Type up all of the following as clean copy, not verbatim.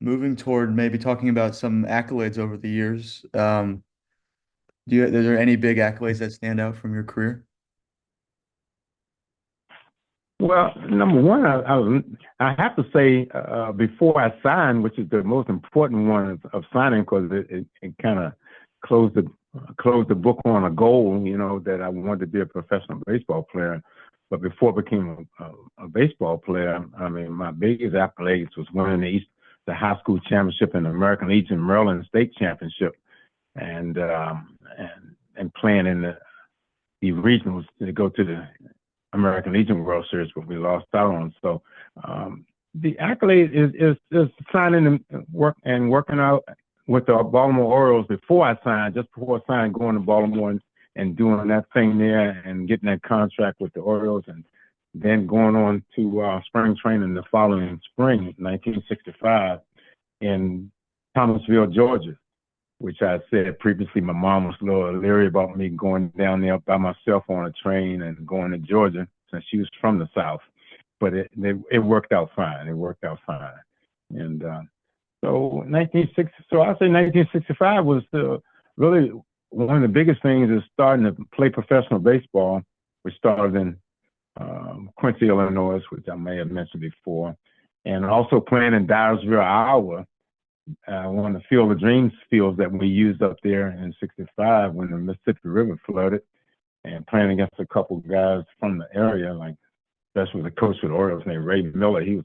moving toward maybe talking about some accolades over the years. Are there any big accolades that stand out from your career? Well, number one, I have to say before I signed, which is the most important one of signing, because it kind of closed the closed the book on a goal, that I wanted to be a professional baseball player. But before I became a baseball player, I mean, my biggest accolades was winning the high school championship and the American Legion Maryland State Championship, and and playing in the regionals to go to the American Legion World Series, but we lost out on. So the accolade is signing and working out with the Baltimore Orioles before I signed, just before I signed, going to Baltimore and doing that thing there and getting that contract with the Orioles, and then going on to spring training the following spring, 1965, in Thomasville, Georgia, which I said previously, my mom was a little leery about me going down there by myself on a train and going to Georgia since she was from the South. But it worked out fine. It worked out fine. And so I say 1965 was really one of the biggest things is starting to play professional baseball. We started in Quincy, Illinois, which I may have mentioned before, and also playing in Dyersville, Iowa, one of the Field of Dreams fields that we used up there in '65 when the Mississippi River flooded, and playing against a couple of guys from the area, like especially the coach for the Orioles named Ray Miller. He was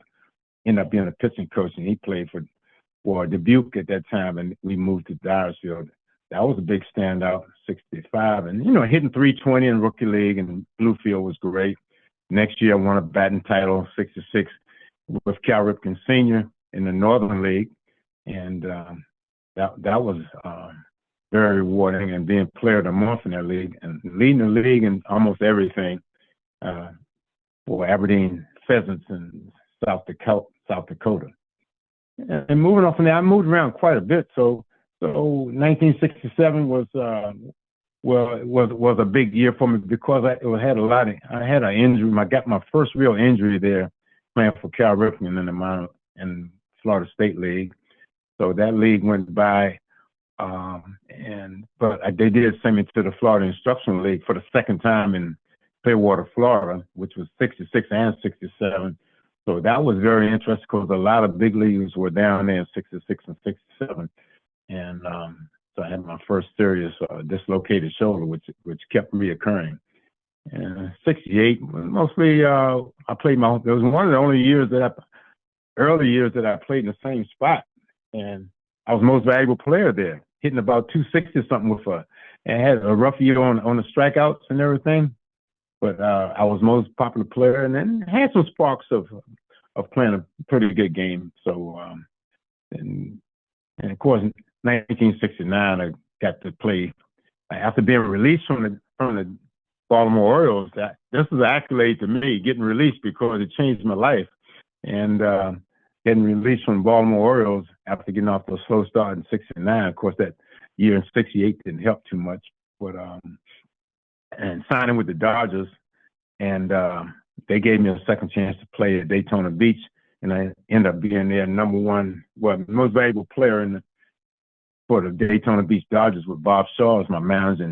ended up being a pitching coach, and he played for Dubuque at that time, and we moved to Dyersville. That was a big standout, '65, and hitting 320 in rookie league and Bluefield was great. Next year, I won a batting title, '66, with Cal Ripken Sr. in the Northern League. And that was very rewarding, and being player of the month in that league and leading the league in almost everything for Aberdeen Pheasants in South Dakota. And moving on from there, I moved around quite a bit. So 1967 was was a big year for me because I had an injury. I got my first real injury there playing for Cal Ripken in Florida State League. So that league went by, but they did send me to the Florida Instructional League for the second time in Clearwater, Florida, which was '66 and '67. So that was very interesting because a lot of big leaguers were down there in '66 and '67, and so I had my first serious dislocated shoulder, which kept reoccurring. And '68 mostly I played it was one of the only early years that I played in the same spot. And I was most valuable player there, hitting about 260 something and had a rough year on the strikeouts and everything. But I was most popular player, and then had some sparks of playing a pretty good game. So and of course, 1969 I got to play after being released from the Baltimore Orioles. This is an accolade to me, getting released, because it changed my life. And getting released from Baltimore Orioles after getting off the slow start in '69. Of course, that year in '68 didn't help too much. But and signing with the Dodgers, and they gave me a second chance to play at Daytona Beach, and I ended up being their number one, most valuable player for the Daytona Beach Dodgers, with Bob Shaw as my manager,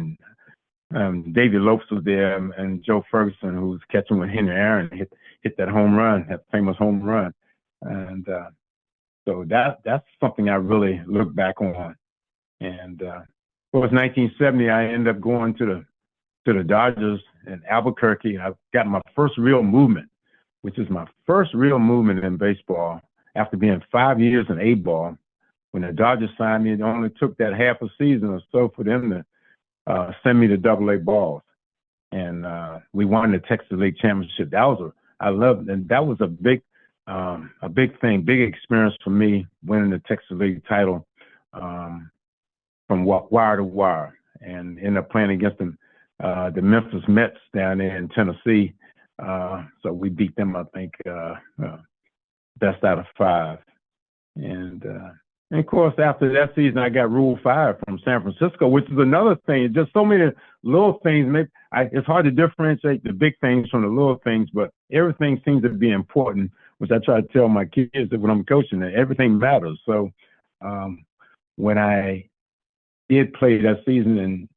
and Davey Lopes was there, and Joe Ferguson, who was catching with Henry Aaron, hit that home run, that famous home run. And so that's something I really look back on. And it was 1970. I ended up going to the Dodgers in Albuquerque. I got my first real movement, which is my first real movement in baseball after being 5 years in A-ball. When the Dodgers signed me, it only took that half a season or so for them to send me to Double-A balls, and we won the Texas League Championship. I loved, and that was a big thing, big experience for me, winning the Texas League title from wire to wire, and ended up playing against the Memphis Mets down there in Tennessee. So we beat them, I think, best out of 5. And of course, after that season, I got Rule 5 from San Francisco, which is another thing. Just so many little things. It's hard to differentiate the big things from the little things, but everything seems to be important which I try to tell my kids that when I'm coaching that everything matters. So um, when I did play that season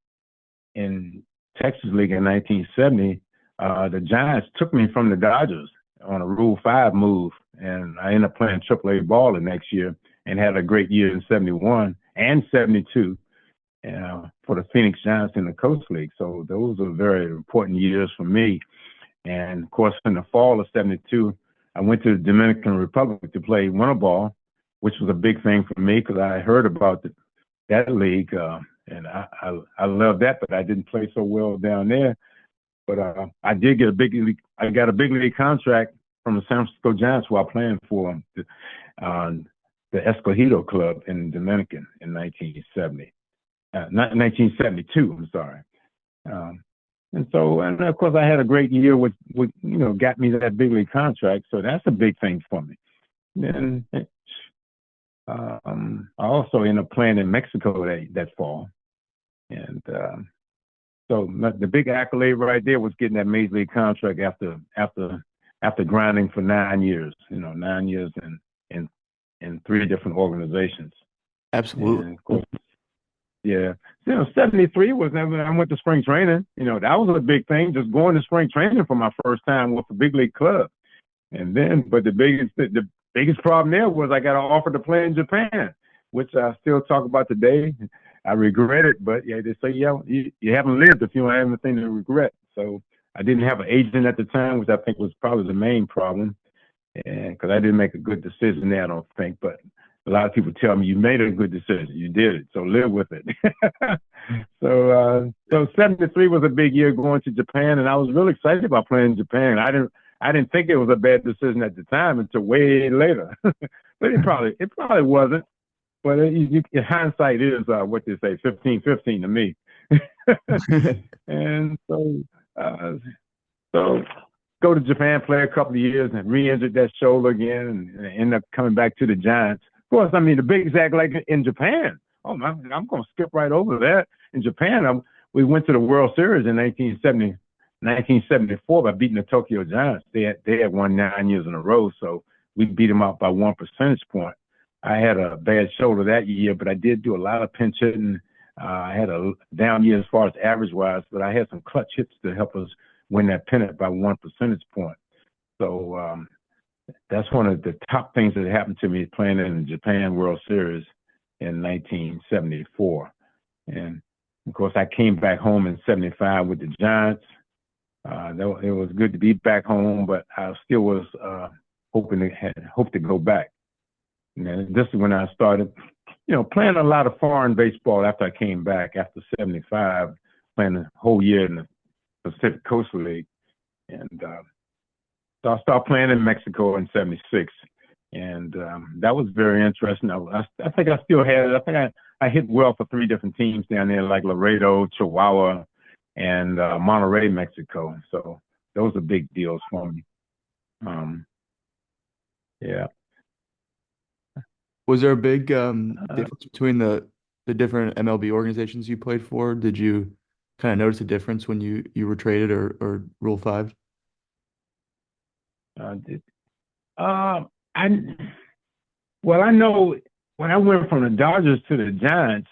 in Texas League in 1970, the Giants took me from the Dodgers on a Rule 5 move, and I ended up playing AAA ball the next year and had a great year in 71 and 72 for the Phoenix Giants in the Coast League. So those are very important years for me. And of course, in the fall of 72, I went to the Dominican Republic to play winter ball, which was a big thing for me because I heard about that league. And I love that, but I didn't play so well down there. But I did get a big league. I got a big league contract from the San Francisco Giants while playing for uh, the Escogido Club in Dominican in 1970. Not 1972. I'm sorry. Um, and of course, I had a great year with got me that big league contract. So that's a big thing for me. Then I also ended up playing in Mexico that fall, and so the big accolade right there was getting that major league contract after grinding for 9 years. 9 years in three different organizations. Absolutely. And of course, yeah. 73 was never, I went to spring training. That was a big thing, just going to spring training for my first time with a big league club. And then, but the biggest problem there was I got an offer to play in Japan, which I still talk about today. I regret it, but yeah, they say, yeah, you haven't lived if you don't have anything to regret. So I didn't have an agent at the time, which I think was probably the main problem. And because I didn't make a good decision there, I don't think. But a lot of people tell me you made a good decision. You did it, so live with it. So 73 was a big year going to Japan, and I was really excited about playing in Japan. I didn't think it was a bad decision at the time until way later. But it probably wasn't. But hindsight is what they say, 15-15 to me. And so go to Japan, play a couple of years, and re-injured that shoulder again, and end up coming back to the Giants. Of course, I mean the biggest act like in Japan. Oh man, I'm going to skip right over that. In Japan, we went to the World Series in 1974 by beating the Tokyo Giants. They had won 9 years in a row, so we beat them out by 1 percentage point. I had a bad shoulder that year, but I did do a lot of pinch hitting. I had a down year as far as average wise, but I had some clutch hits to help us win that pennant by 1 percentage point. So that's one of the top things that happened to me playing in the Japan World Series in 1974. And of course, I came back home in '75 with the Giants. It was good to be back home, but I still was hoped to go back. And this is when I started, playing a lot of foreign baseball after I came back after '75, playing the whole year in the Pacific Coast League. And so I started playing in Mexico in '76. And that was very interesting. I think I still had it. I think I hit well for three different teams down there, like Laredo, Chihuahua, and Monterrey, Mexico. So those are big deals for me. Yeah. Was there a big difference between the different MLB organizations you played for? Did you kind of notice a difference when you were traded or Rule 5? Did, I Well, I know when I went from the Dodgers to the Giants.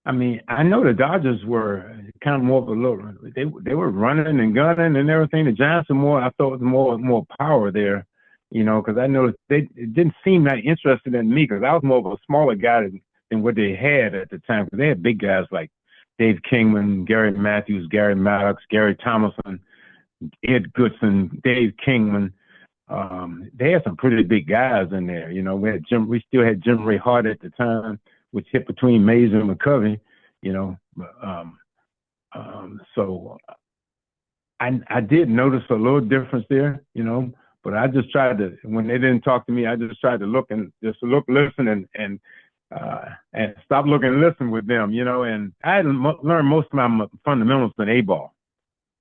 I mean, I know the Dodgers were kind of more of a little. They were running and gunning and everything. The Giants are more. I thought more power there, because I know it didn't seem that interested in me because I was more of a smaller guy than what they had at the time. Because they had big guys like Dave Kingman, Gary Matthews, Gary Maddox, Gary Thomason, Ed Goodson, Dave Kingman. They had some pretty big guys in there. We still had Jim Ray Hart at the time, which hit between Mays and McCovey. So I did notice a little difference there, but I just tried to, when they didn't talk to me, I just tried to look and just listen and stop looking and listen with them, and I had learned most of my fundamentals in A-ball.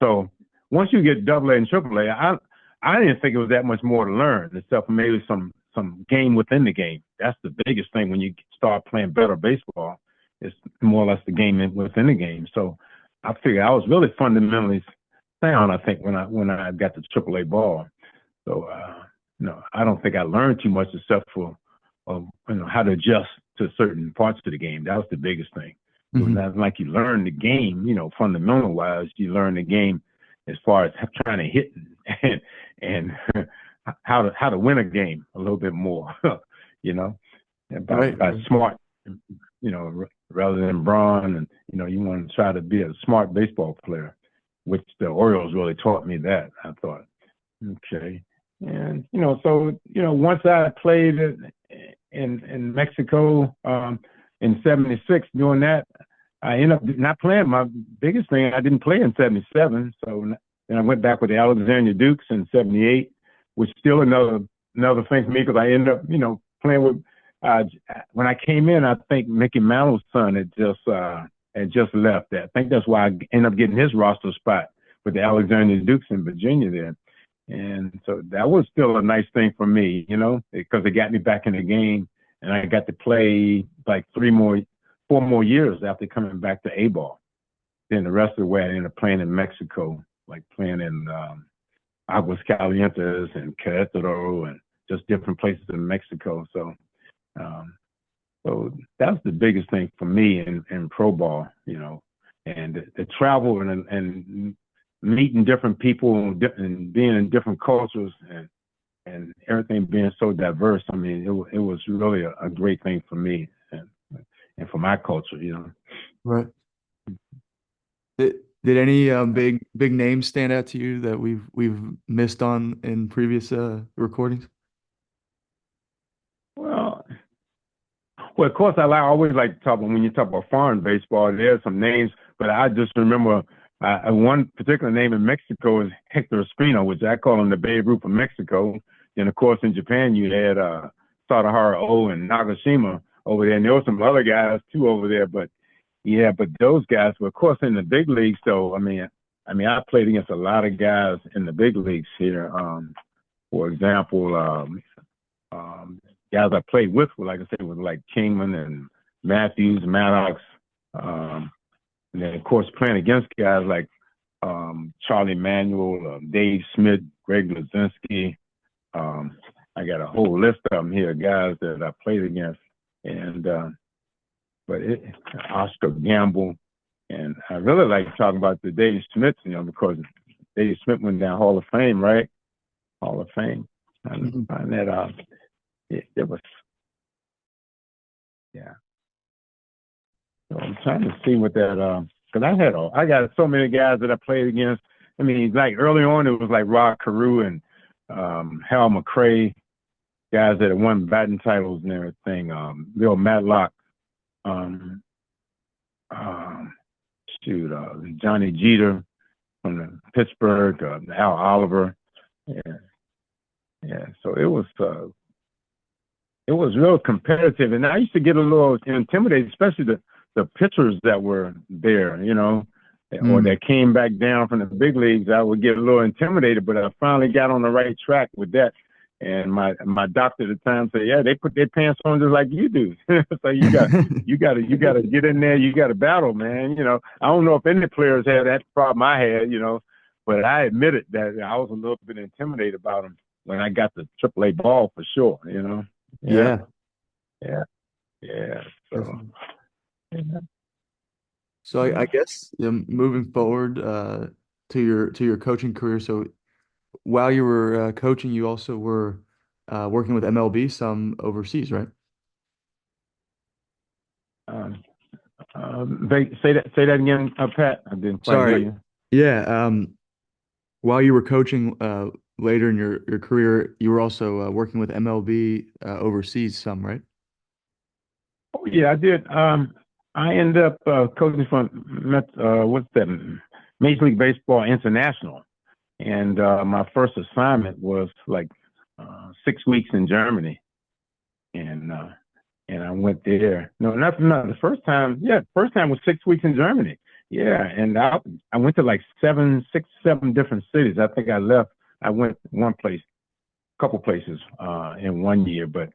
So once you get AA and AAA, I didn't think it was that much more to learn, except for maybe some game within the game. That's the biggest thing when you start playing better baseball. It's more or less the game within the game. So I figured I was really fundamentally sound, I think, when I got the AAA ball. So I don't think I learned too much except for how to adjust to certain parts of the game. That was the biggest thing. It was Hmm. not like you learn the game, fundamental wise. You learn the game as far as trying to hit and how to win a game a little bit more, you know, Right, by right. smart, rather than brawn. And you want to try to be a smart baseball player, which the Orioles really taught me that. I thought, okay, and so once I played in Mexico in '76, doing that, I ended up not playing. My biggest thing, I didn't play in '77, so then I went back with the Alexandria Dukes in '78, which still another thing for me because I ended up playing with. Uh, when I came in, I think Mickey Mantle's son had just left. That I think that's why I ended up getting his roster spot with the Alexandria Dukes in Virginia there. And so that was still a nice thing for me, because it got me back in the game, and I got to play like 4 more years after coming back to A ball. Then the rest of the way, I ended up playing in Mexico, like playing in Aguas Calientes and Querétaro and just different places in Mexico. Um, so that's the biggest thing for me in pro ball, and the travel and meeting different people and being in different cultures and everything being so diverse. I mean, it was really a great thing for me and for my culture. Right. Did any big names stand out to you that we've missed on in previous recordings? Well, well, of course, I always like to talk when you talk about foreign baseball. There's some names, but I just remember one particular name in Mexico is Hector Espino, which I call him the Babe Ruth of Mexico. And of course, in Japan, you had Sadaharu O and Nagashima over there, and there were some other guys too over there. But yeah, but those guys were, of course, in the big leagues. So I played against a lot of guys in the big leagues here. For example, guys I played with were, like I said, was like Kingman and Matthews, Maddox, and then of course playing against guys like Charlie Manuel, Dave Smith, Greg Lazinski. I got a whole list of them here, guys that I played against, and but Oscar Gamble, and I really like talking about the Dave Smith, because Dave Smith went down Hall of Fame, right? Hall of Fame. I Mhm. find that out. It was, yeah. So I'm trying to see what that, because I got so many guys that I played against. I mean, like early on, it was like Rod Carew and Hal McRae, guys that had won batting titles and everything. Bill Matlock, um, um, Johnny Jeter from Pittsburgh, Al Oliver. Yeah, yeah. So it was real competitive, and I used to get a little intimidated, especially the pitchers that were there, or Mm. that came back down from the big leagues. I would get a little intimidated, but I finally got on the right track with that. And my doctor at the time said, "Yeah, they put their pants on just like you do. So you got to get in there. You got to battle, man. I don't know if any players had that problem I had, but I admitted that I was a little bit intimidated about them when I got the AAA ball for sure. Yeah, Yeah, yeah, yeah. So, definitely. yeah. So I guess moving forward to your coaching career. So while you were coaching, you also were working with MLB, some overseas, right? Um, say that again, Pat. I didn't quite hear Sorry. you. Yeah. While you were coaching later in your career, you were also working with MLB overseas, some, right? Oh yeah, I did. I ended up coaching for what's that? Major League Baseball International, and my first assignment was like 6 weeks in Germany, and uh, and I went there. No, not the first time. Yeah, the first time was 6 weeks in Germany. Yeah, and I went to like 7 different cities. I think I left. I went one place, couple places in one year, but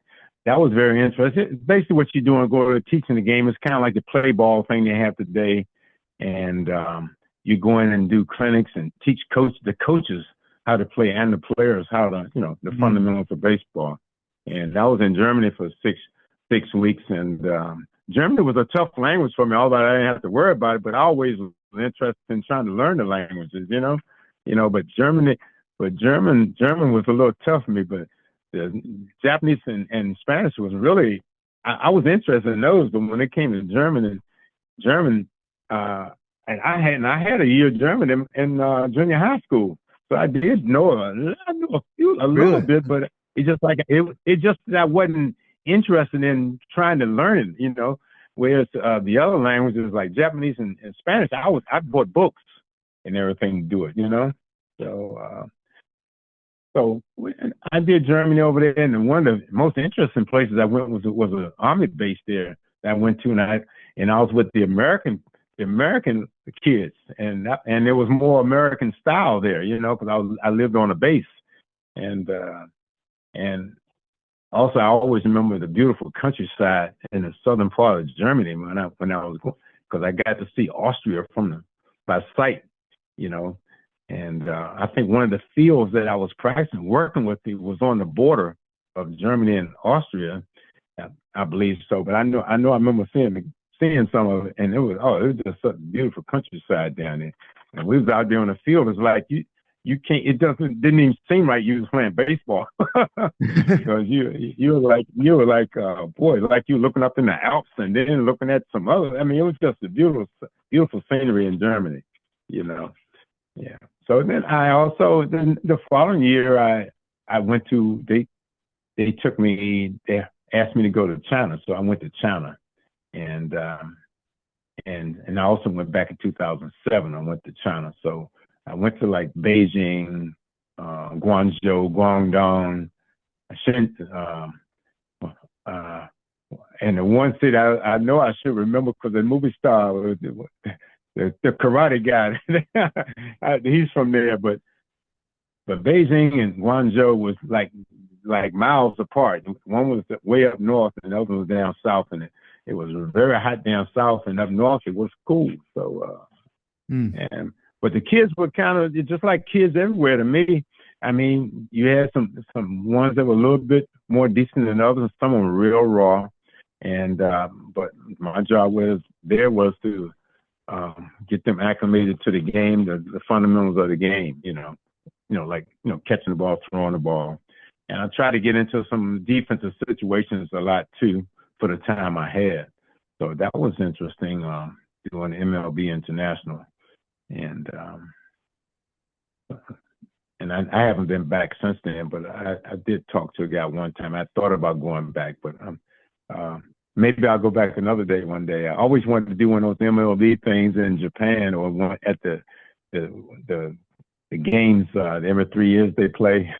that was very interesting. It's basically what you're doing, go to teaching the game. It's kind of like the play ball thing they have today, and you go in and do clinics and teach the coaches how to play and the players how to, the Hmm. fundamentals of baseball. And I was in Germany for six weeks, and Germany was a tough language for me, although I didn't have to worry about it. But I always was interested in trying to learn the languages, But German was a little tough for me. But the Japanese and Spanish was really, I was interested in those. But when it came to German, uh, and I had a year German in junior high school, so I did know I knew a little Really? bit, but it just like it just that I wasn't interested in trying to learn it, Whereas the other languages like Japanese and Spanish, I bought books and everything to do it, So I did Germany over there, and one of the most interesting places I went was an army base there that I went to, and I was with the American kids, and there was more American style there, because I lived on a base, and and also I always remember the beautiful countryside in the southern part of Germany when I was going, because I got to see Austria by sight, you know, and I think one of the fields that I was practicing working with it was on the border of Germany and Austria, I believe so. But I remember seeing some of it, and it was just such a beautiful countryside down there. And we was out there on the field. It's like you can't. Didn't even seem like you was playing baseball because you were like boy, like you were looking up in the Alps and then looking at some other. I mean, it was just a beautiful scenery in Germany, you know. Yeah. So then the following year I went to they asked me to go to China, so I went to China, and I also went back in 2007. I went to China, so I went to like Beijing, Guangzhou, Guangdong, Shenzhen, uh, and the one city I know I should remember because the movie star, the karate guy, he's from there, but Beijing and Guangzhou was like miles apart. One was way up north, and the other was down south, and it was very hot down south, and up north it was cool. So, Hmm. and but the kids were kind of just like kids everywhere to me. I mean, you had some ones that were a little bit more decent than others, and some were real raw. And but my job was to get them acclimated to the game, the fundamentals of the game. Like catching the ball, throwing the ball, and I try to get into some defensive situations a lot too for the time I had. So that was interesting doing MLB International, and I haven't been back since then. But I did talk to a guy one time. I thought about going back, but maybe I'll go back another day one day. I always wanted to do one of those MLB things in Japan or one at the the games every 3 years they play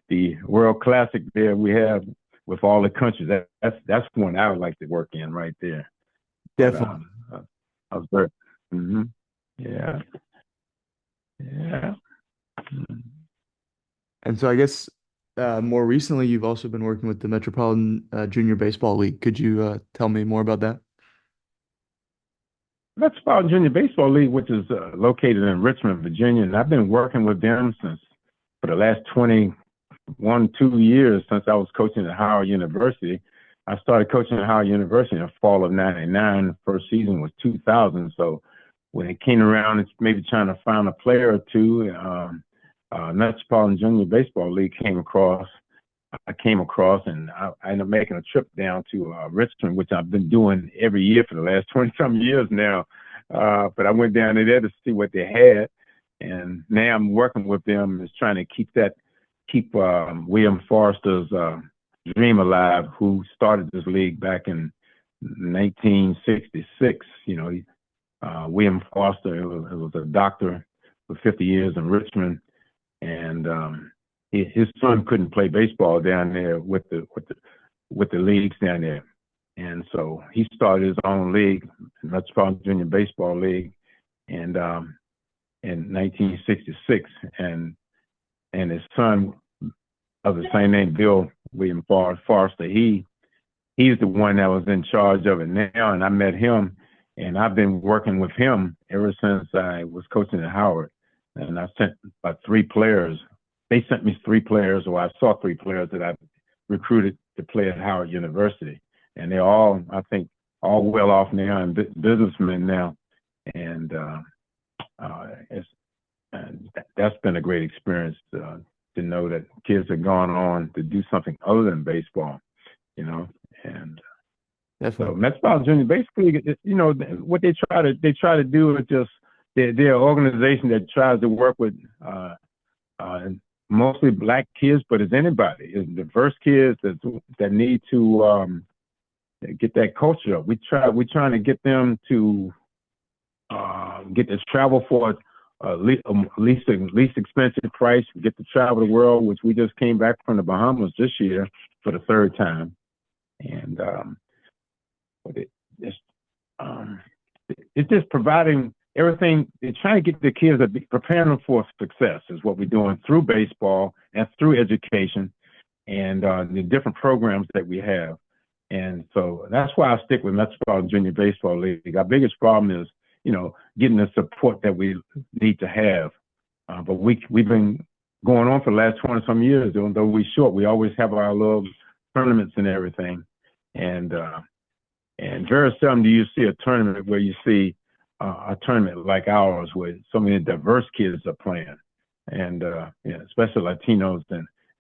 the World Classic there we have with all the countries. That's one I would like to work in right there. But Definitely. I was very, hmm yeah, yeah. Mhm. And so I guess more recently you've also been working with the Metropolitan Junior Baseball League. Could you tell me more about that? Metropolitan Junior Baseball League, which is located in Richmond, Virginia, and I've been working with them since for the last 2 years since I was coaching at Howard University. I started coaching at Howard University in the fall of '99. First season was 2000. So when it came around, it's maybe trying to find a player or two. Metropolitan Junior Baseball League I came across, and I ended up making a trip down to Richmond, which I've been doing every year for the last 20 some years now. But I went down there to see what they had, and now I'm working with them, is trying to keep William Forster's dream alive, who started this league back in 1966. William Forster was a doctor for 50 years in Richmond, and his son couldn't play baseball down there with the leagues down there, and so he started his own league, Metropolitan Junior Baseball League, and in 1966, and his son of the same name, Bill William Forster, he's the one that was in charge of it now, and I met him, and I've been working with him ever since I was coaching at Howard. and I sent about 3 players. They sent me 3 players, or I saw 3 players that I recruited to play at Howard University, and they're all, I think, all well off now and businessmen now, and it's and that's been a great experience to know that kids have gone on to do something other than baseball, you know, and so Definitely. Metropolitan Junior basically, what they try to do is just they're an organization that tries to work with mostly black kids, but it's anybody, it's diverse kids that need to get that culture up. We're trying to get them to get this travel for least expensive price, get to travel the world, which we just came back from the Bahamas this year for the 3rd time, and but it's um, it's just providing everything. It's trying to get the kids that preparing them for success is what we're doing through baseball and through education and the different programs that we have. And so that's why I stick with Metropolitan Junior Baseball League. Our biggest problem is, getting the support that we need to have. But we've been going on for the last 20 some years, though we short, we always have our little tournaments and everything. And very seldom do you see a tournament where you see a tournament like ours where so many diverse kids are playing, and especially Latinos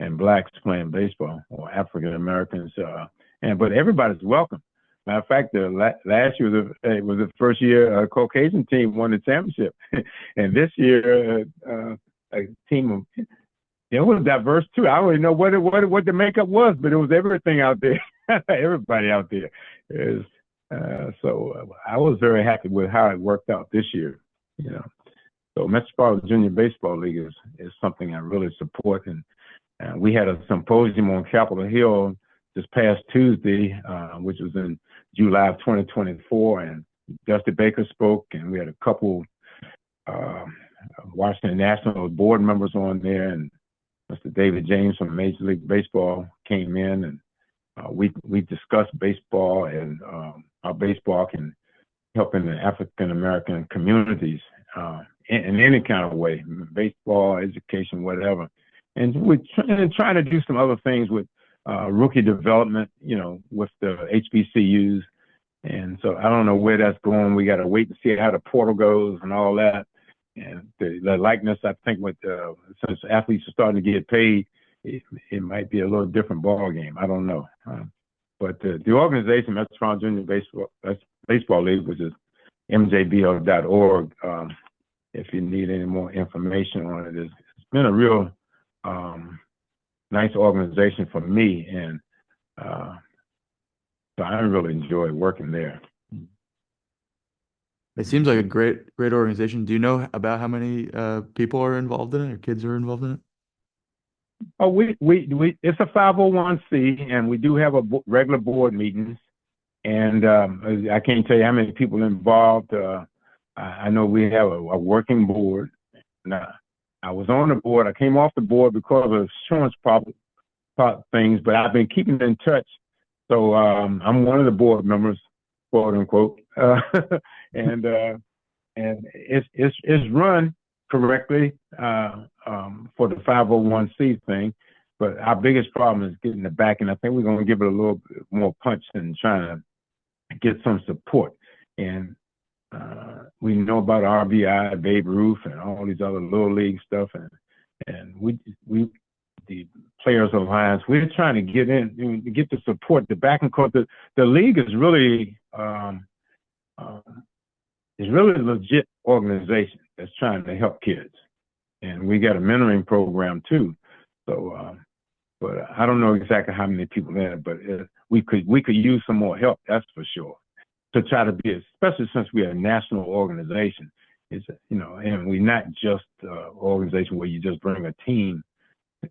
and blacks playing baseball, or African Americans. But everybody's welcome. Matter of fact, last year was the first year a Caucasian team won the championship, and this year a team of it was diverse too. I don't even know what the makeup was, but it was everything out there, everybody out there. Is so I was very happy with how it worked out this year. You know, so Metropolitan Junior Baseball League is something I really support, and we had a symposium on Capitol Hill this past Tuesday, which was in July of 2024, and Dusty Baker spoke, and we had a couple Washington Nationals board members on there, and Mr. David James from Major League Baseball came in, and we discussed baseball and how baseball can help in the African American communities in any kind of way, baseball, education, whatever. And we're trying to do some other things with rookie development, with the HBCUs. And so I don't know where that's going. We got to wait and see how the portal goes and all that. And the likeness, I think, since athletes are starting to get paid, it might be a little different ball game. I don't know. But the organization, Metropolitan Junior Baseball League, which is mjbl.org, if you need any more information on it, it's been a real nice organization for me, and so I really enjoy working there. It seems like a great organization. Do you know about how many people are involved in it or kids are involved in it? Oh, it's a 501c, and we do have regular board meetings. And I can't tell you how many people involved. I know we have a working board. Now, I was on the board. I came off the board because of insurance things, but I've been keeping in touch. So I'm one of the board members, quote unquote, and it's run correctly for the 501c thing. But our biggest problem is getting the back, and I think we're going to give it a little bit more punch and trying to get some support. And we know about RBI, Babe Ruth, and all these other little league stuff, and we the Players Alliance, we're trying to get in, to get the support, the backing, because the league is really a legit organization that's trying to help kids, and we got a mentoring program too. So, but I don't know exactly how many people in it, but we could use some more help. That's for sure. To try to be, especially since we're a national organization, it's and we're not just an organization where you just bring a team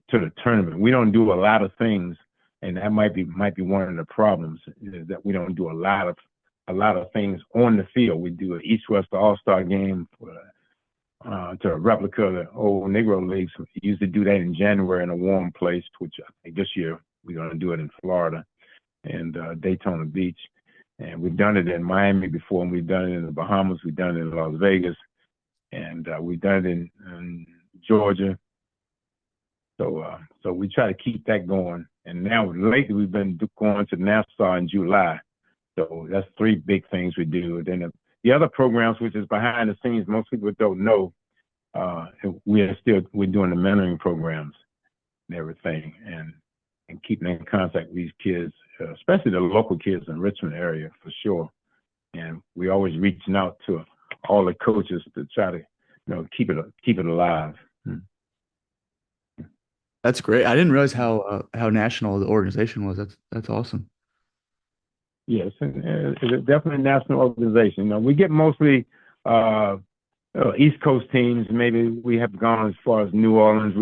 to the tournament. We don't do a lot of things, and that might be one of the problems, is that we don't do a lot of things on the field. We do an East-West All-Star game to a replica of the old Negro Leagues. We usually do that in January in a warm place, which I think this year we're going to do it in Florida and Daytona Beach. And we've done it in Miami before, and we've done it in the Bahamas. We've done it in Las Vegas. and we've done it in Georgia. So we try to keep that going. And now lately we've been going to Nassau in July. So that's three big things we do. Then the other programs, which is behind the scenes, most people don't know. We're doing the mentoring programs and everything, and keeping in contact with these kids, especially the local kids in Richmond area for sure. And we always reaching out to all the coaches to try to, keep it alive. That's great. I didn't realize how national the organization was. That's awesome. Yes, and it's definitely a national organization. We get mostly East Coast teams. Maybe we have gone as far as New Orleans.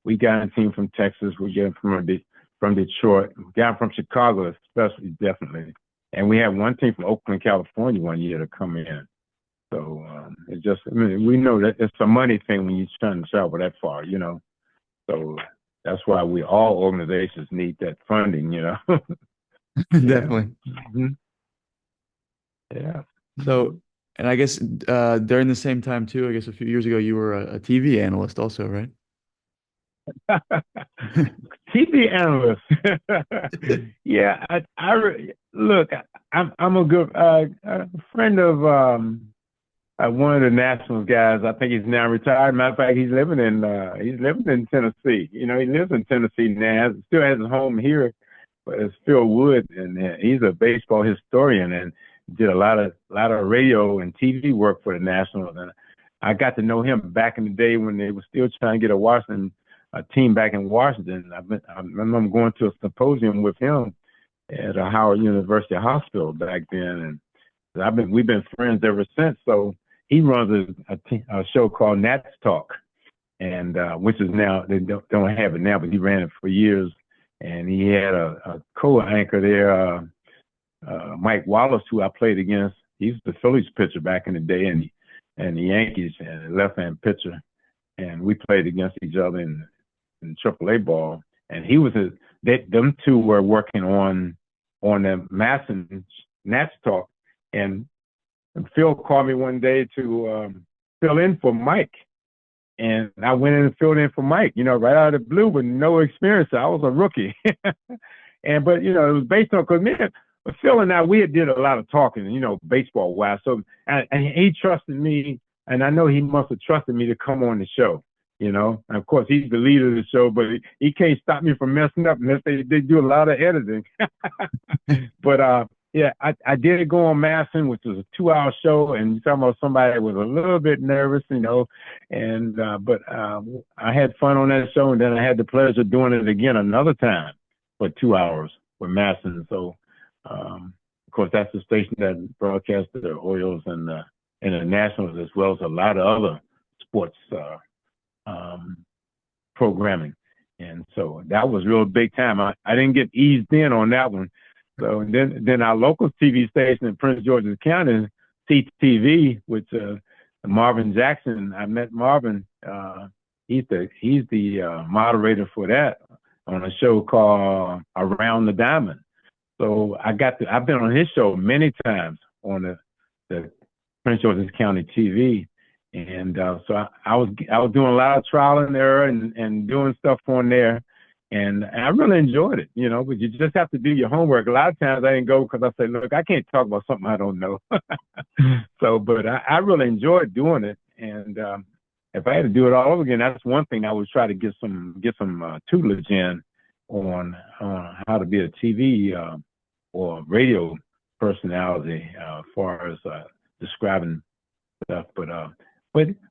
We got a team from Texas. We get from Detroit. We got from Chicago, especially definitely. And we had one team from Oakland, California, one year to come in. So it's just, we know that it's a money thing when you're trying to travel that far, So that's why all organizations need that funding, Yeah. Definitely. Mm-hmm. Yeah. So, and I guess during the same time too, I guess a few years ago, you were a TV analyst also, right? TV analyst. Yeah, look. I'm a good friend of one of the Nationals guys. I think he's now retired. Matter of fact, he's living in Tennessee. He lives in Tennessee now. Still has his home here, but it's Phil Wood, and he's a baseball historian and did a lot of radio and TV work for the Nationals. And I got to know him back in the day when they were still trying to get a team back in Washington. I remember going to a symposium with him at a Howard University Hospital back then, and we've been friends ever since. So he runs a show called Nats Talk, and which is now they don't have it now, but he ran it for years. And he had a co-anchor there, Mike Wallace, who I played against. He was the Phillies pitcher back in the day, and the Yankees, and a left-hand pitcher. And we played against each other in AAA ball. And them two were working on the Masson Nats Talk. And Phil called me one day to fill in for Mike. And I went in and filled in for Mike, right out of the blue with no experience. I was a rookie. But it was based on, because Phil and I, we did a lot of talking, baseball wise. So, and he trusted me, and I know he must have trusted me to come on the show, And of course, he's the leader of the show, but he can't stop me from messing up unless they do a lot of editing. But yeah, I did go on Masson, which was a 2-hour show, and you're talking about somebody that was a little bit nervous, but I had fun on that show, and then I had the pleasure of doing it again another time for 2 hours with Masson. So, of course, that's the station that broadcasts the Orioles and the Nationals, as well as a lot of other sports programming. And so that was real big time. I didn't get eased in on that one. So and then our local TV station in Prince George's County, CTV, which Marvin Jackson. I met Marvin. He's the moderator for that on a show called Around the Diamond. So I've been on his show many times on the Prince George's County TV, and so I was doing a lot of trial and error and doing stuff on there. And I really enjoyed it, but you just have to do your homework. A lot of times I didn't go because I say, look, I can't talk about something I don't know. So, but I really enjoyed doing it. And if I had to do it all over again, that's one thing I would try to get some tutelage in on how to be a TV or radio personality as far as describing stuff. But a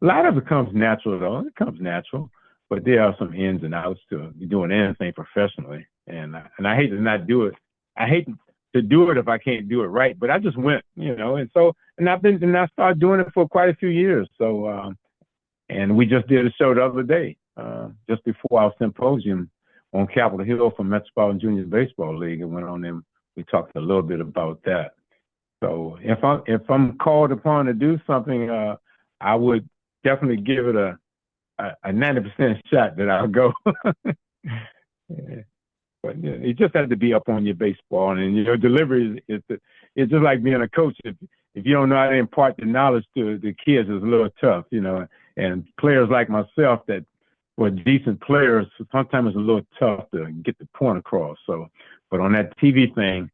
lot of it comes natural, though. It comes natural. But there are some ins and outs to doing anything professionally, and I hate to not do it. I hate to do it if I can't do it right. But I just went, and I started doing it for quite a few years. So, and we just did a show the other day, just before our symposium on Capitol Hill for Metropolitan Junior Baseball League, and went on and we talked a little bit about that. So if I'm called upon to do something, I would definitely give it a 90% shot that I'll go. Yeah. But you just have to be up on your baseball, and your delivery is just like being a coach. If if you don't know how to impart the knowledge to the kids, it's a little tough, you know. And players like myself that were decent players, sometimes it's a little tough to get the point across. So, but on that TV thing,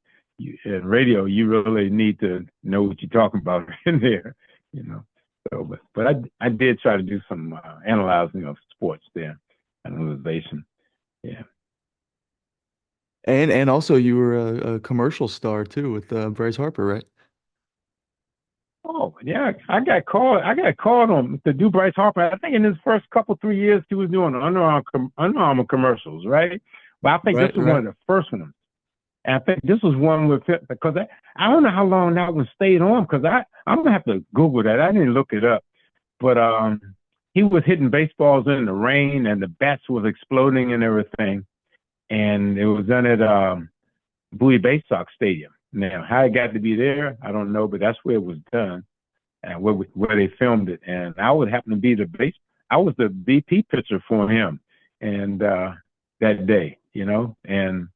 and radio, you really need to know what you're talking about in there, you know. So, but I did try to do some analyzing of sports there, analyzation. Yeah. And also you were a commercial star too with Bryce Harper, right? Oh yeah, I got called. I got called on to do Bryce Harper. I think in his first couple 3 years, he was doing Under Armour commercials, right? But I think this Right, was one right. of the first ones. And I think this was one with because I don't know how long that one stayed on because I'm gonna have to Google that. I didn't look it up, but he was hitting baseballs in the rain and the bats was exploding and everything, and it was done at VIII Sox Stadium. Now, how it got to be there, I don't know, but that's where it was done and where they filmed it. And I would happen to be I was the BP pitcher for him, and that day, you know, and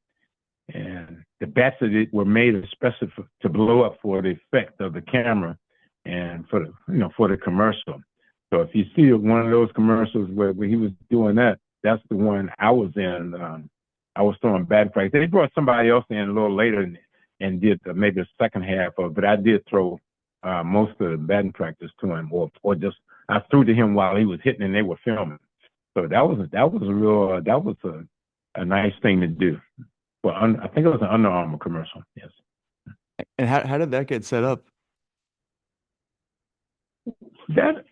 the bats that it were made especially to blow up for the effect of the camera and for the for the commercial. So if you see one of those commercials where he was doing that, that's the one I was in. I was throwing batting practice. They brought somebody else in a little later and did maybe the second half of, but I did throw most of the batting practice to him, or just I threw to him while he was hitting and they were filming. So that was a nice thing to do. Well, I think it was an Under Armour commercial. Yes. And how did that get set up? That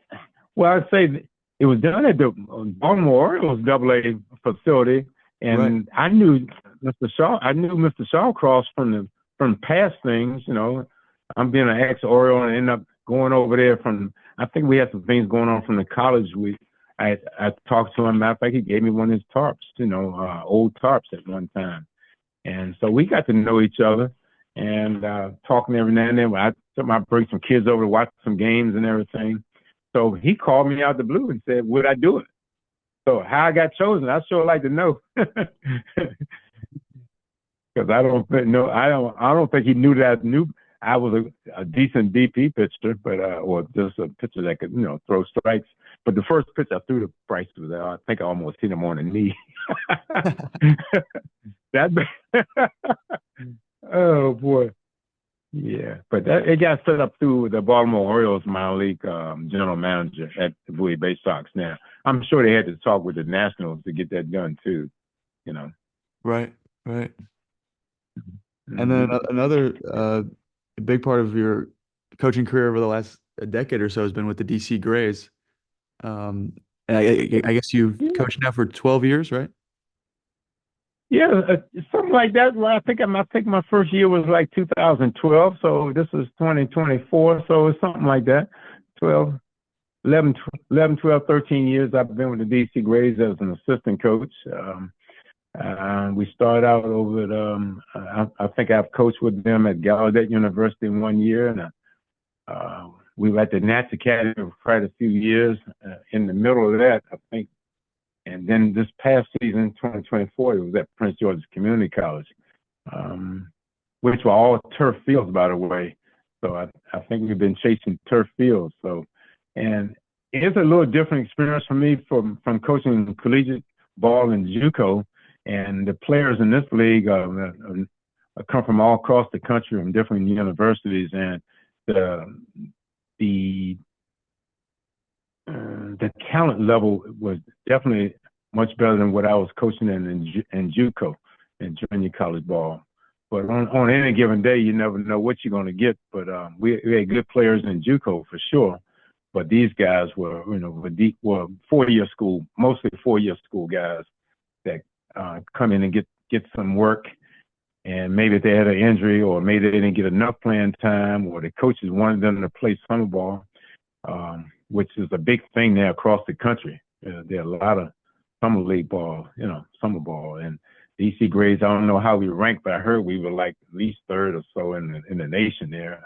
well, I'd say it was done at the Baltimore Orioles AA facility, Right. and I knew Mr. Shaw. I knew Mr. Shawcross from past things. You know, I'm being an ex-Oriole and end up going over there from. I think we had some things going on from the college. I talked to him. Matter of fact, he gave me one of his tarps. You know, old tarps at one time. And so we got to know each other and talking every now and then. I took my bring some kids over to watch some games and everything. So he called me out the blue and said, "Would I do it?" So how I got chosen, I sure like to know, because I don't think he knew that I knew I was a decent BP pitcher, but or just a pitcher that could throw strikes. But the first pitch I threw to Bryce was I think I almost hit him on the knee. that oh boy. Yeah, but it got set up through the Baltimore Orioles minor league general manager at the Bowie Bay Sox. Now, I'm sure they had to talk with the Nationals to get that done too. You know. Right, right. And then Mm-hmm. another big part of your coaching career over the last decade or so has been with the DC Grays. Um, and I guess you've Yeah, coached now for 12 years, right? yeah, something like that. Well, I think my first year was like 2012, so this is 2024, so it's something like that. 12, 11, 11, 12, 13 years I've been with the DC Grays as an assistant coach. We started out over at, I think I've coached with them at Gallaudet University 1 year, and we were at the Nats Academy for quite a few years. In the middle of that, I think, and then this past season, 2024, it was at Prince George's Community College, which were all turf fields, by the way. So I think we've been chasing turf fields. So, and it's a little different experience for me from coaching collegiate ball in JUCO. And the players in this league come from all across the country from different universities, and the the talent level was definitely much better than what I was coaching in JUCO, in junior college ball. But on any given day, you never know what you're going to get. But we had good players in JUCO for sure. But these guys were, were 4-year school, mostly 4-year school guys that come in and get some work. And maybe they had an injury, or maybe they didn't get enough playing time, or the coaches wanted them to play summer ball, which is a big thing there across the country. There are a lot of summer league ball, summer ball. And DC Grays, I don't know how we ranked, but I heard we were like at least third or so in the nation there.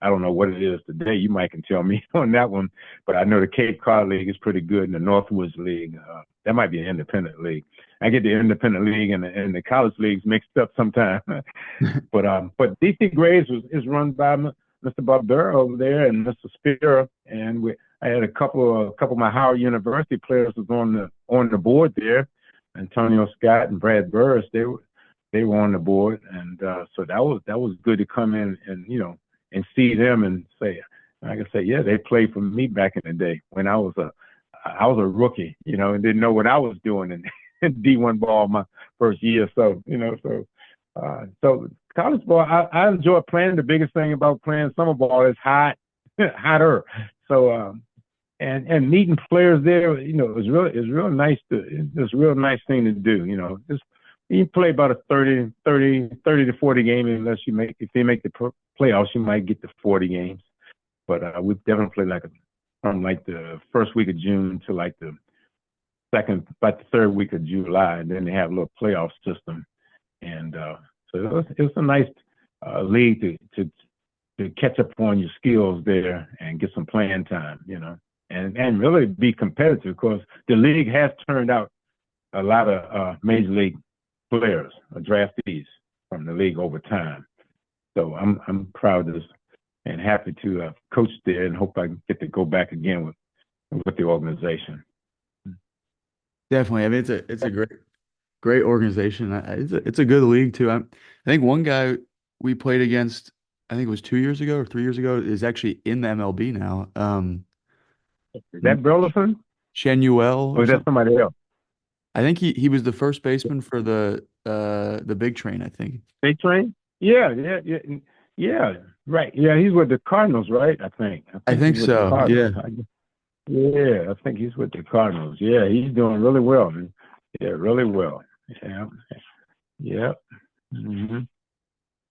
I don't know what it is today. You might can tell me on that one, but I know the Cape Cod League is pretty good, and the Northwoods League, that might be an independent league. I get the independent league and the college leagues mixed up sometimes. But DC Grays is run by Mr. Barbera over there and Mr. Spear, and I had a couple of my Howard University players was on the board there. Antonio Scott and Brad Burris, they were on the board, and so that was good to come in and and see them and say, I can say, yeah, they played for me back in the day when I was a rookie, and didn't know what I was doing in D1 ball my first year. So college ball, I enjoy playing. The biggest thing about playing summer ball is hotter. So and meeting players there, is real nice it's a real nice thing to do. Just you play about a 30 to 40 game unless if you make the playoffs, you might get to 40 games. But we definitely play from like the first week of June to like the third week of July, and then they have a little playoff system. And so it's a nice league to catch up on your skills there and get some playing time, and really be competitive because the league has turned out a lot of major league players, draftees from the league over time. So I'm proud of this and happy to coach there, and hope I get to go back again with the organization. Definitely. I mean, it's a great organization. It's a good league too. I think one guy we played against, I think it was 2 years ago or 3 years ago, is actually in the MLB now. Is that Burleson Shenuel or or is that something. somebody else? I think he was the first baseman for the big train, I think. Big Train? Yeah, yeah, yeah, yeah. Right. Yeah, he's with the Cardinals, right? I think. I I think think he's with the so. Cardinals. Yeah. Yeah, I think he's with the Cardinals. Yeah, he's doing really well, man. Yeah, really well. Yeah, yeah.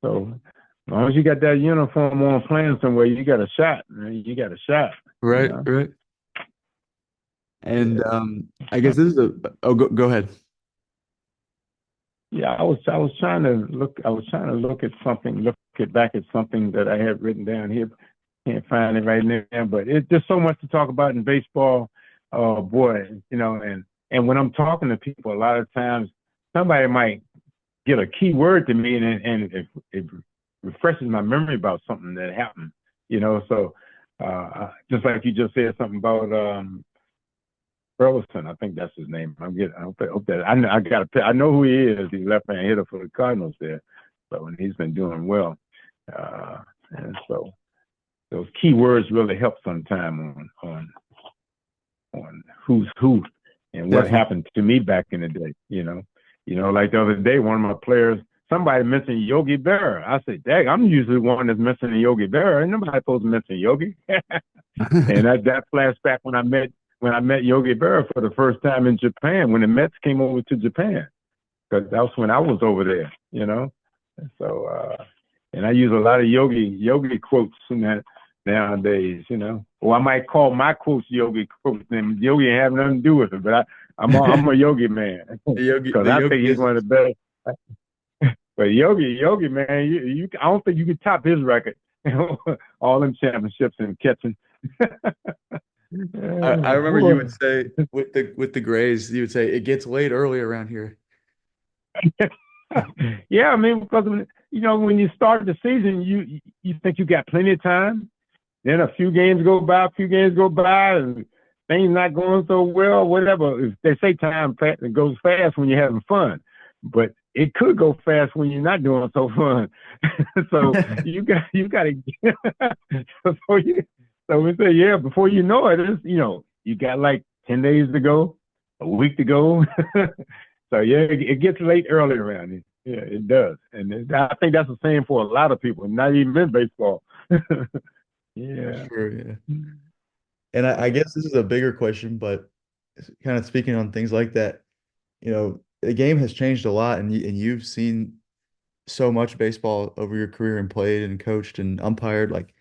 So as long as you got that uniform on playing somewhere, you got a shot, man. You got a shot, you Right, know? right. And Yeah. I guess this is a oh go ahead. Yeah, I was trying to look it back at something that I had written down here. Can't find it right now, but it's just so much to talk about in baseball. Oh boy, and when I'm talking to people, a lot of times somebody might get a key word to me, and it refreshes my memory about something that happened. So just like you just said something about Burleson, I think that's his name. I hope that I know who he is. He's left-hand hitter for the Cardinals there, but when he's been doing well, and so those key words really help sometime on who's who and what Definitely. happened to me back in the day. Like the other day, one of my players, somebody mentioned Yogi Berra. I said, "Dang, I'm usually one that's mentioning Yogi Berra, and nobody supposed to mention Yogi." And that flashback when I met Yogi Berra for the first time in Japan, when the Mets came over to Japan, because that was when I was over there. And so, and I use a lot of yogi quotes in that nowadays. Or I might call my quotes yogi quotes, and yogi ain't have nothing to do with it, but I'm a yogi man because The I Yogi think he's one of the best. But yogi man, I don't think you can top his record. All them championships and catching. I remember you would Boy. say with the Grays, you would say it gets late early around here. Yeah, I mean, because when you start the season, you think you got plenty of time. Then a few games go by, and things not going so well, whatever. They say time it goes fast when you're having fun, but it could go fast when you're not doing so fun. So you got to. So we say, yeah, before you know it, you got like 10 days to go, a week to go. So yeah, it gets late early around here. Yeah, it does, and I think that's the same for a lot of people, not even in baseball. For Yeah. sure, yeah. And I guess this is a bigger question, but kind of speaking on things like that, the game has changed a lot, and you've seen so much baseball over your career and played and coached and umpired. Like,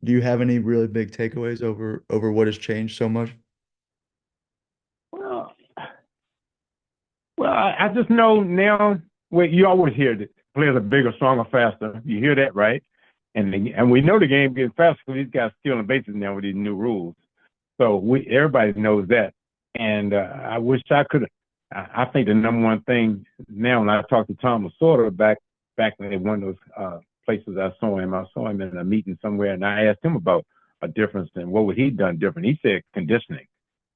do you have any really big takeaways over what has changed so much? Well, I just know now. Well, you always hear that players are bigger, stronger, faster. You hear that, right? And we know the game gets faster because these guys stealing bases now with these new rules. So everybody knows that. And I wish I could. I think the number one thing now, when I talked to Tom Lasorda back when they won those places I saw him. I saw him in a meeting somewhere, and I asked him about a difference and what would he done different. He said conditioning,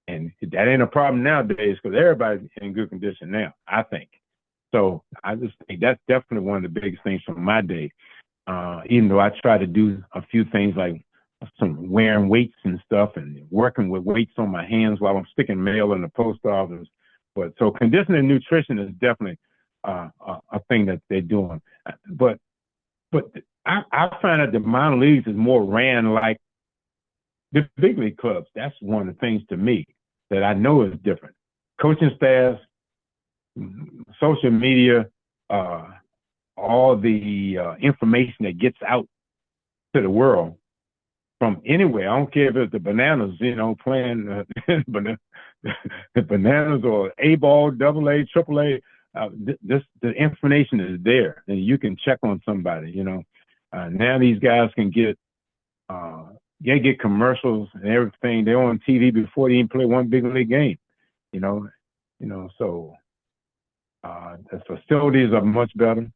and that ain't a problem nowadays because everybody's in good condition now, I think. So I just think that's definitely one of the biggest things from my day. Even though I try to do a few things like some wearing weights and stuff and working with weights on my hands while I'm sticking mail in the post office. But so conditioning and nutrition is definitely a thing that they're doing. But but I find that the minor leagues is more ran like the big league clubs. That's one of the things to me that I know is different. Coaching staffs, social media, uh, all the information that gets out to the world from anywhere. I don't care if it's the bananas, playing the bananas or A ball, double A, triple A. The information is there, and you can check on somebody. Now these guys can uh, get commercials and everything. They're on TV before they even play one big league game. You know, So the facilities are much better.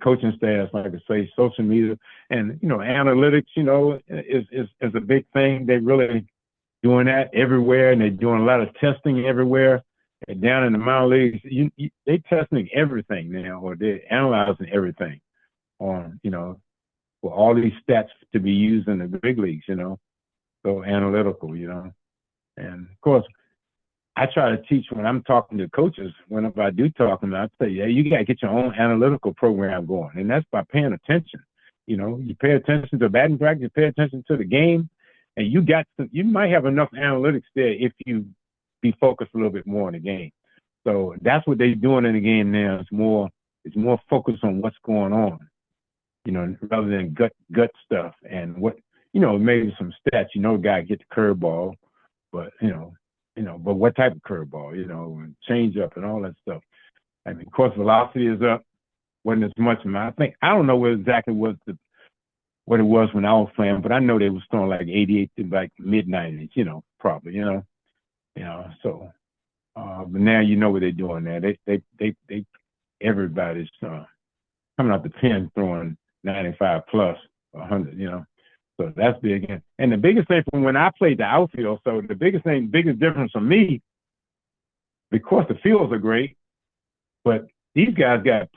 Coaching staffs, like I say, social media, and analytics. Is a big thing. They really doing that everywhere, and they're doing a lot of testing everywhere. And down in the minor leagues, they testing everything now, or they're analyzing everything on for all these stats to be used in the big leagues. So analytical. And of course, I try to teach when I'm talking to coaches, whenever I do talk to them, I say, yeah, you got to get your own analytical program going. And that's by paying attention. You pay attention to batting practice, you pay attention to the game, and you might have enough analytics there if you be focused a little bit more on the game. So that's what they're doing in the game now. It's more focused on what's going on, rather than gut stuff and maybe some stats. Guy get the curveball, but but what type of curveball, and change up and all that stuff. I mean, of course, velocity is up. Wasn't as much. I don't know what exactly what it was when I was playing, but I know they was throwing like 88 to like mid 90s, probably, So, but now what they're doing now. They everybody's coming out the pen throwing 95 plus 100, So that's big. And the biggest thing from when I played the outfield, so the biggest difference for me, because the fields are great, but these guys got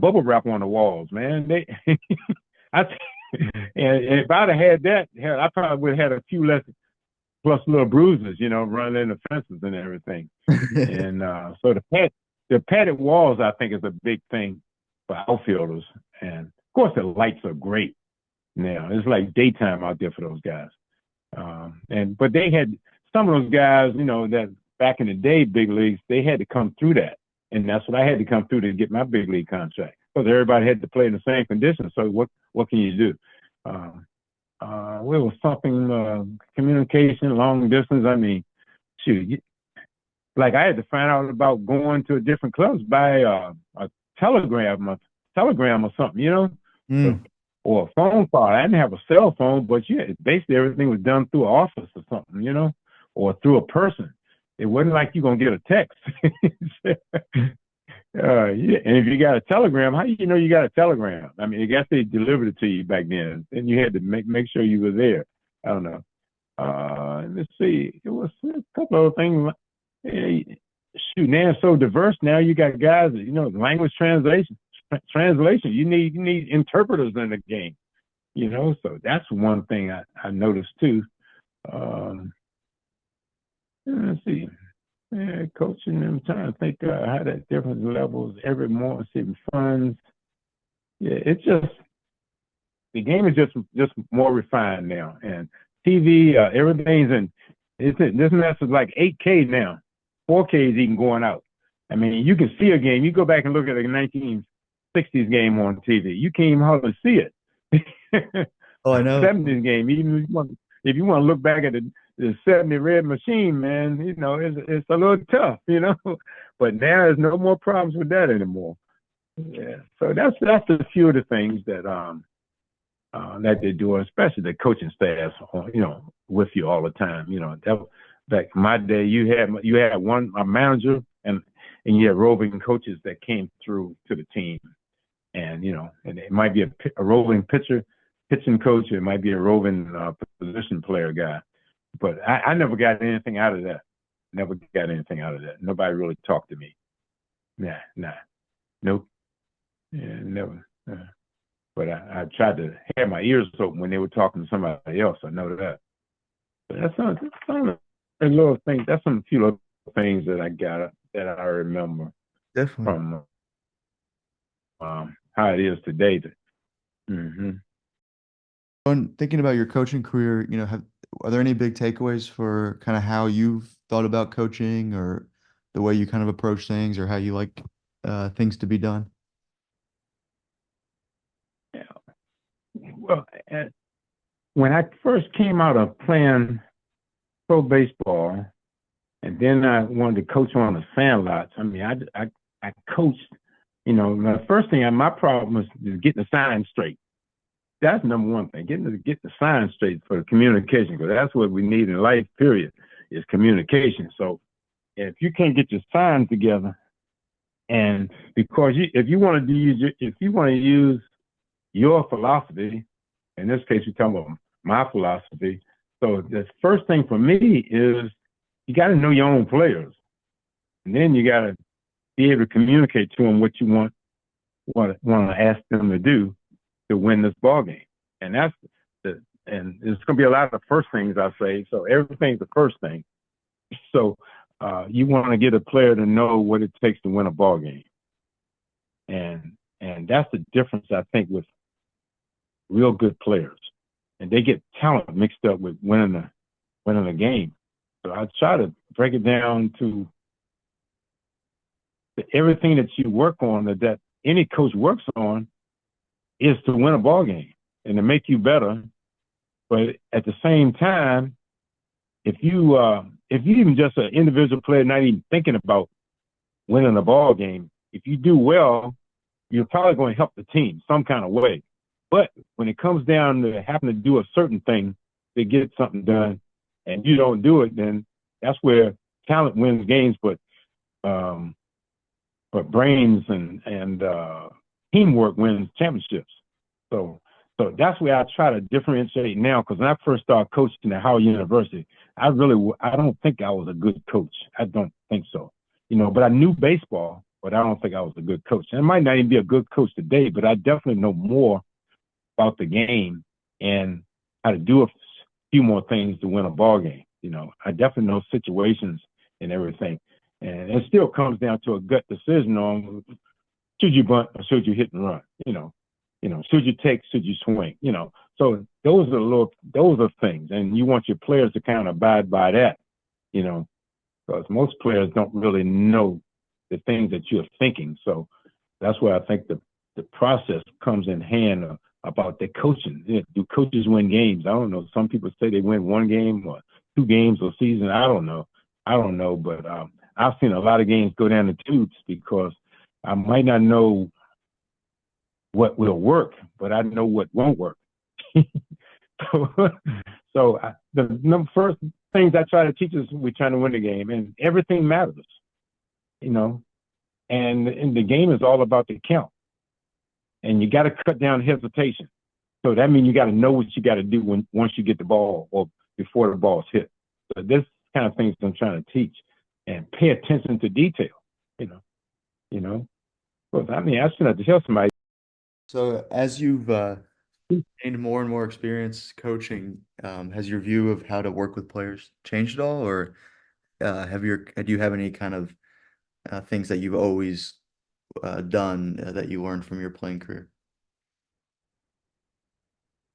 bubble wrap on the walls, man. And if I'd have had that, hell, I probably would have had a few less plus little bruises, running in the fences and everything. And so the padded walls, I think, is a big thing for outfielders. And of course, the lights are great. Now it's like daytime out there for those guys, but they had some of those guys, that back in the day, big leagues, they had to come through that, and that's what I had to come through to get my big league contract because everybody had to play in the same conditions. So what can you do? It was something communication, long distance. I mean, shoot, like I had to find out about going to different clubs by a telegram or something, So, Mm. or a phone call. I didn't have a cell phone, but yeah, basically everything was done through an office or something, or through a person. It wasn't like you're gonna get a text. Yeah. And if you got a telegram, how do you know you got a telegram? I mean, I guess they delivered it to you back then, and you had to make sure you were there. I don't know. Let's see. It was a couple of things. Shoot, now it's so diverse. Now you got guys, language translation. You need interpreters in the game, So that's one thing I noticed too. Let's see. Yeah, coaching. I'm trying to think how that different levels every morning. See funds. Yeah, it's just the game is just more refined now, and TV. Everything's in. This mess is like 8K now. 4K is even going out. I mean, you can see a game. You go back and look at a 1960s game on TV. You can't even hardly see it. Oh, I know. 70s game. Even if you want to look back at the 70 red machine, man, it's a little tough, But now there's no more problems with that anymore. Yeah. So that's a few of the things that they do, especially the coaching staffs, with you all the time. Back in my day, you had a manager and you had roving coaches that came through to the team. and and it might be a roving pitching coach, it might be a roving position player guy. But I never got anything out of that. Never got anything out of that. Nobody really talked to me. Nah, nope, yeah, never. But I tried to have my ears open when they were talking to somebody else. I know that. But that's some a little thing. That's some few little things that I got that I remember Definitely. from how it is today. Mm-hmm. When thinking about your coaching career, are there any big takeaways for kind of how you've thought about coaching or the way you kind of approach things or how you like things to be done? Yeah. Well, when I first came out of playing pro baseball, and then I wanted to coach on the sandlots. I mean, I coached. The first thing, my problem was getting the signs straight. That's number one thing, getting the signs straight for the communication, because that's what we need in life, period, is communication. So if you can't get your signs together, and because if you want to use your philosophy, in this case, we're talking about my philosophy. So the first thing for me is you got to know your own players, and then you got to be able to communicate to them what you want to ask them to do to win this ball game. And that's and it's going to be a lot of the first things I say. So everything's the first thing. So you want to get a player to know what it takes to win a ball game, and that's the difference I think with real good players, and they get talent mixed up with winning a game. So I try to break it down to everything that you work on, that any coach works on, is to win a ball game and to make you better. But at the same time, if you even just an individual player not even thinking about winning a ball game, if you do well, you're probably going to help the team some kind of way. But when it comes down to having to do a certain thing to get something done, and you don't do it, then that's where talent wins games, but brains and teamwork wins championships. So that's where I try to differentiate now. Because when I first started coaching at Howard University, I don't think I was a good coach. I don't think so. But I knew baseball, but I don't think I was a good coach. And I might not even be a good coach today, but I definitely know more about the game and how to do a few more things to win a ball game. I definitely know situations and everything. And it still comes down to a gut decision on should you bunt or should you hit and run? Should you take, should you swing? So those are things, and you want your players to kind of abide by that. Because most players don't really know the things that you're thinking. So that's where I think the process comes in hand about the coaching. Do coaches win games? I don't know. Some people say they win one game or two games a season. I don't know, but I've seen a lot of games go down the tubes because I might not know what will work, but I know what won't work. so the first things I try to teach is we're trying to win the game, and everything matters, and the game is all about the count, and you got to cut down hesitation. So that means you got to know what you got to do once you get the ball or before the ball's hit. So this kind of things I'm trying to teach, and pay attention to detail. Well, I mean, I shouldn't have to tell somebody. So as you've gained more and more experience coaching, has your view of how to work with players changed at all, or do you have any kind of things that you've always done that you learned from your playing career?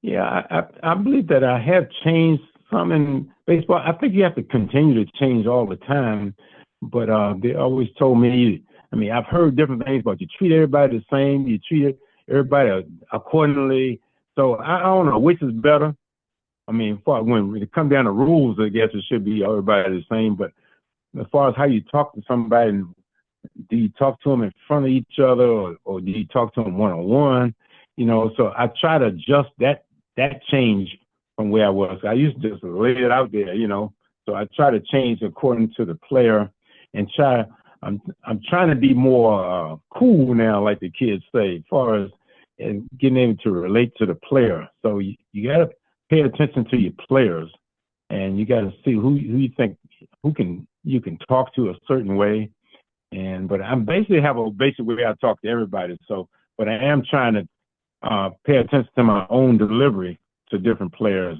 Yeah, I believe that I have changed some in baseball. I think you have to continue to change all the time, but they always told me. I mean, I've heard different things, but you treat everybody the same. You treat everybody accordingly. So I don't know which is better. I mean, when it comes down to rules, I guess it should be everybody the same. But as far as how you talk to somebody, do you talk to them in front of each other, or do you talk to them one on one? So I try to adjust that change from where I was. I used to just lay it out there, So I try to change according to the player and try. I'm trying to be more cool now, like the kids say, as far as and getting able to relate to the player. So you got to pay attention to your players, and you got to see who you think who can you can talk to a certain way. And but I'm basically have a basic way I talk to everybody. So, but I am trying to pay attention to my own delivery to different players,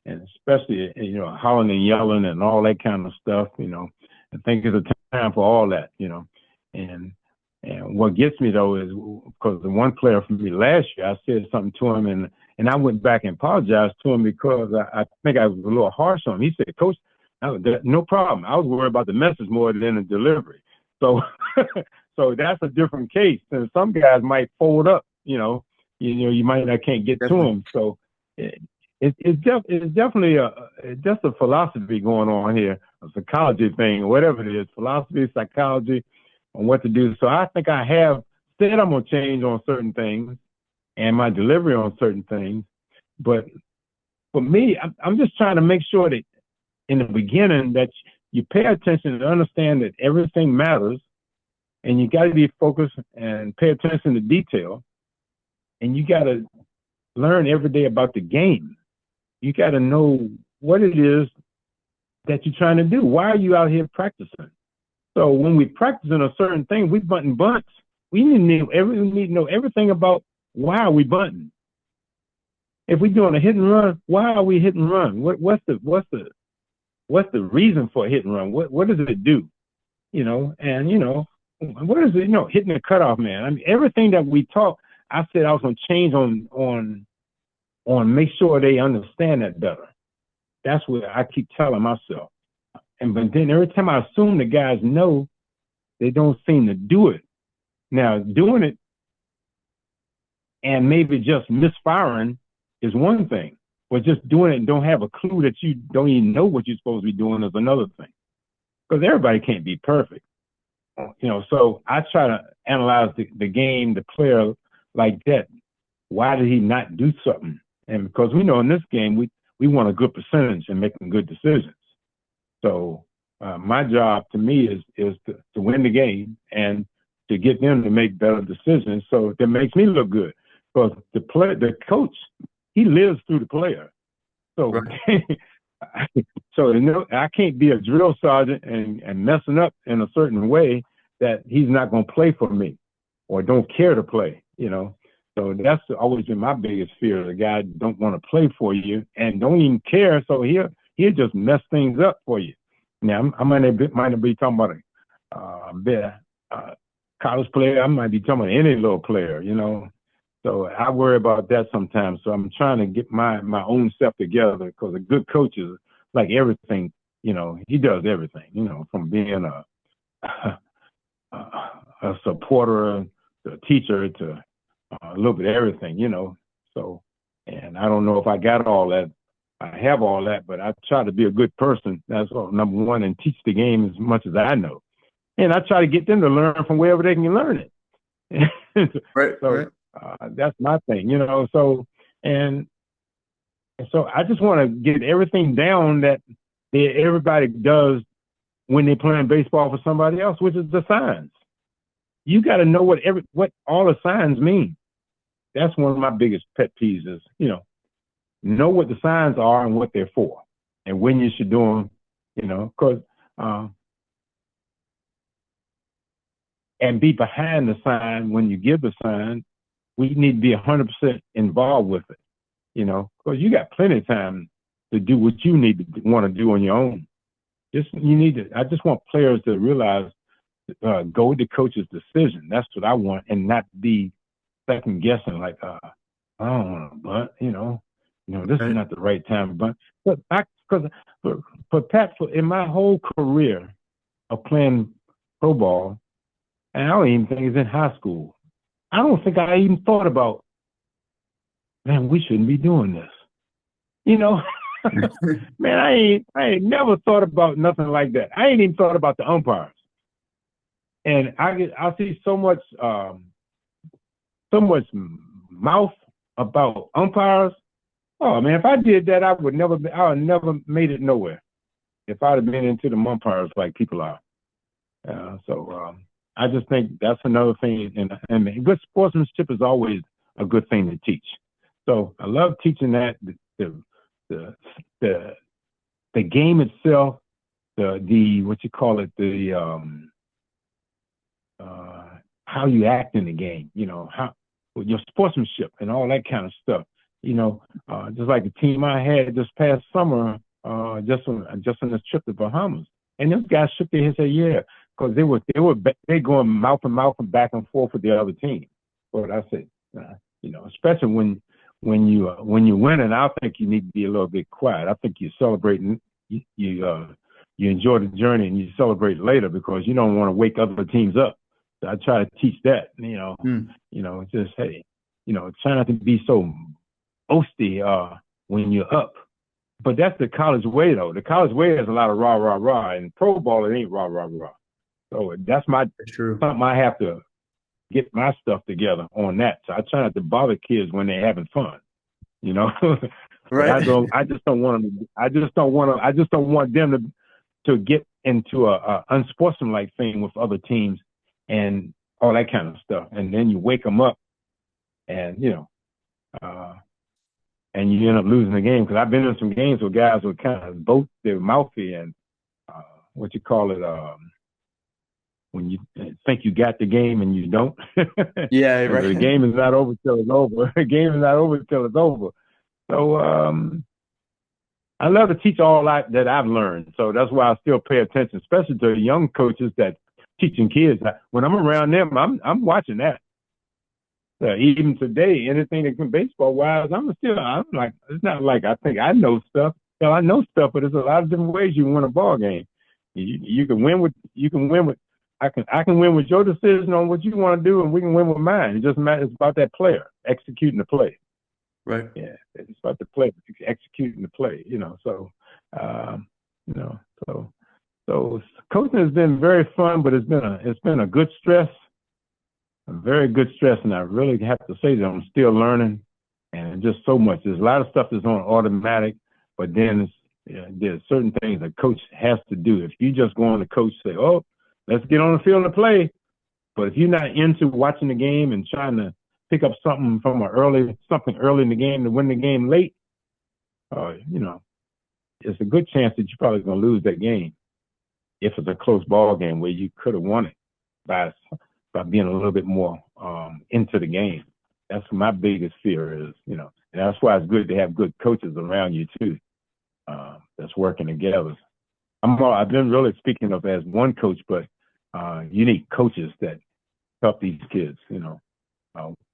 and especially hollering and yelling and all that kind of stuff. I think it's a time for all that. And and what gets me though is because the one player from me last year, I said something to him, and I went back and apologized to him because I think I was a little harsh on him. He said, "Coach, no problem. I was worried about the message more than the delivery." So, so that's a different case. And some guys might fold up. You might not can't get to Definitely. them. So, it's definitely just a philosophy going on here, a psychology thing, whatever it is, philosophy, psychology, on what to do. So I think I have said I'm gonna change on certain things and my delivery on certain things. But for me, I'm just trying to make sure that in the beginning that you pay attention and understand that everything matters, and you got to be focused and pay attention to detail, and you got to learn every day about the game. You got to know what it is that you're trying to do. Why are you out here practicing? So when we practicing a certain thing, we bunting bunts. We need to know everything about why are we bunting. If we're doing a hit and run, why are we hit and run? What's the reason for a hit and run? What does it do? And what is it? Hitting the cutoff man. I mean, everything that we talk, I said I was going to change on make sure they understand that better. That's what I keep telling myself. But then every time I assume the guys know, they don't seem to do it. Now, doing it and maybe just misfiring is one thing, but just doing it and don't have a clue that you don't even know what you're supposed to be doing is another thing. Because everybody can't be perfect. So I try to analyze the game, the player like that. Why did he not do something? And because we know in this game, we want a good percentage and making good decisions. So my job to me is to win the game and to get them to make better decisions. So that makes me look good because the coach, he lives through the player. So Right. so I can't be a drill sergeant and messing up in a certain way that he's not going to play for me or don't care to play. So that's always been my biggest fear. The guy don't want to play for you and don't even care. So he'll just mess things up for you. Now I might be talking about a college player. I might be talking about any little player. So I worry about that sometimes. So I'm trying to get my own self together because a good coach is like everything. He does everything. From being a supporter, to a teacher, to a little bit of everything. So, and I don't know if I got all that. I have all that, but I try to be a good person. That's all, number one, and teach the game as much as I know. And I try to get them to learn from wherever they can learn it. Right. Right. So that's my thing. And so I just want to get everything down that everybody does when they're playing baseball for somebody else, which is the signs. You got to know what all the signs mean. That's one of my biggest pet peeves is, know what the signs are and what they're for and when you should do them, because, and be behind the sign when you give the sign. We need to be 100% involved with it, because you got plenty of time to do what you need to want to do on your own. I just want players to realize, go with the coach's decision. That's what I want, and not be second guessing like, I don't want to bunt, this is Right. not the right time to bunt. Because for Pat, in my whole career of playing pro ball, and I don't even think it's in high school, I don't think I even thought about, man, we shouldn't be doing this. Man, I ain't never thought about nothing like that. I ain't even thought about the umpires. And I see so much mouth about umpires. Oh man, if I did that, I would never made it nowhere. If I'd have been into the umpires like people are. I just think that's another thing, and good sportsmanship is always a good thing to teach. So I love teaching that the the the game itself, the what you call it, the how you act in the game, how your sportsmanship and all that kind of stuff. Just like the team I had this past summer, just on this trip to Bahamas, and those guys shook their heads and said, "Yeah," because they going mouth and mouth and back and forth with the other team. But I said, especially when you win, and I think you need to be a little bit quiet. I think you celebrating, you enjoy the journey and you celebrate later because you don't want to wake other teams up. So I try to teach that, Mm, just hey, try not to be so boasty when you're up. But that's the college way though. The college way is a lot of rah rah rah, and pro ball it ain't rah rah rah. So that's my that's true. something I have to get my stuff together on that. So I try not to bother kids when they're having fun, you know. But Right. I just don't want them. I just don't want them to get into a unsportsmanlike thing with other teams and all that kind of stuff. And then you wake them up, and uh, and you end up losing the game. Because I've been in some games where guys were kind of both they're mouthy and what you call it. When you think you got the game and you don't. Yeah, And the right. game is not over till it's over. The game is not over till it's over. So I love to teach all that I've learned. So that's why I still pay attention, especially to young coaches that teaching kids. When I'm around them, I'm watching that. Even today, anything that can baseball wise, I'm like, it's not like I think I know stuff. Hell, I know stuff, but there's a lot of different ways you win a ball game. You can win with I can win with your decision on what you want to do, and we can win with mine. It just matters about that player executing the play. Right. Yeah, it's about the play, executing the play. Um, you know, so so coaching has been very fun, but it's been a good stress, a very good stress, and I really have to say that I'm still learning, and just so much. There's a lot of stuff that's on automatic, but then there's certain things a coach has to do. If you just go on the coach say, "Oh, let's get on the field and play," but if you're not into watching the game and trying to pick up something early in the game to win the game late, uh, you know, it's a good chance that you're probably going to lose that game if it's a close ball game where you could have won it by by being a little bit more into the game. That's my biggest fear is, and that's why it's good to have good coaches around you too, that's working together. I've been really speaking of as one coach, but you need coaches that help these kids,